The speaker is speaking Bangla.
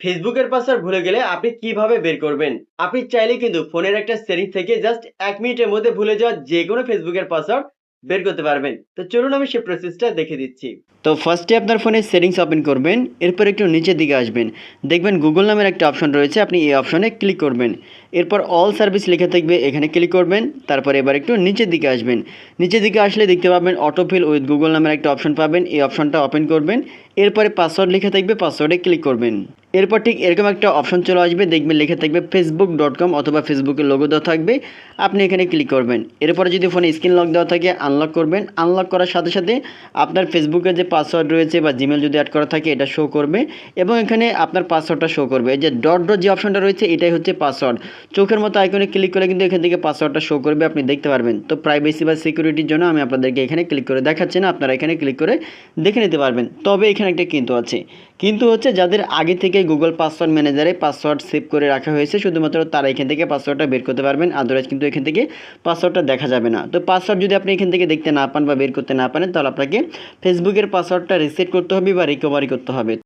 ফেসবুকের পাসওয়ার্ড ভুলে গেলে আপনি কিভাবে বের করবেন? আপনি চাইলে কিন্তু ফোনের একটা সেটিং থেকে জাস্ট ১ মিনিটের মধ্যে ভুলে যাওয়া যেকোনো ফেসবুকের পাসওয়ার্ড বের করতে পারবেন। তো চলুন আমি সেই প্রসেসটা দেখিয়ে দিচ্ছি। তো ফার্স্টে আপনার ফোনের সেটিংস ওপেন করবেন, এরপর একটু নিচের দিকে আসবেন। দেখবেন গুগল নামের একটা অপশন রয়েছে, আপনি এই অপশনে ক্লিক করবেন। এরপর অল সার্ভিস লেখা থাকবে, এখানে ক্লিক করবেন। তারপর এবার একটু নিচের দিকে আসবেন। নিচের দিকে আসলে দেখতে পাবেন অটোফিল উইথ গুগল নামের একটা অপশন পাবেন, এই অপশনটা ওপেন করবেন। এরপরে পাসওয়ার্ড লেখা থাকবে, পাসওয়ার্ডে ক্লিক করবেন। এরপর ঠিক এরকম একটা অপশন চলে আসবে, দেখবেন লেখা থাকবে facebook.com অথবা ফেসবুকের লোগো দেওয়া থাকবে, আপনি এখানে ক্লিক করবেন। এরপরে যদি ফোনে স্ক্রিন লক দেওয়া থাকে আনলক করবেন। আনলক করার সাথে সাথে আপনার ফেসবুকের যে পাসওয়ার্ড রয়েছে বা জিমেল যদি অ্যাড করা থাকে এটা শো করবে এবং এখানে আপনার পাসওয়ার্ডটা শো করবে। এই যে ডট ডট যে অপশনটা রয়েছে এটাই হচ্ছে পাসওয়ার্ড। চোখের মতো আইকনে ক্লিক করে কিন্তু এখান থেকে পাসওয়ার্ডটা শো করবে, আপনি দেখতে পারবেন। তো প্রাইভেসি বা সিকিউরিটির জন্য আমি আপনাদেরকে এখানে ক্লিক করে দেখাচ্ছি না, আপনারা এখানে ক্লিক করে দেখে নিতে পারবেন। তবে এখানে একটা কিন্তু আছে, কিন্তু হচ্ছে যাদের আগে থেকে গুগল পাসওয়ার্ড ম্যানেজারে পাসওয়ার্ড সেভ করে রাখা হয়েছে শুধুমাত্র তারা এখান থেকে পাসওয়ার্ডটা বের করতে পারবেন, আদারওয়াইজ কিন্তু এখান থেকে পাসওয়ার্ডটা দেখা যাবে না। তো পাসওয়ার্ড যদি আপনি এখান থেকে দেখতে না পান বা বের করতে না পারেন তাহলে আপনাকে ফেসবুকের পাসওয়ার্ডটা রিসেট করতে হবে বা রিকভারি করতে হবে।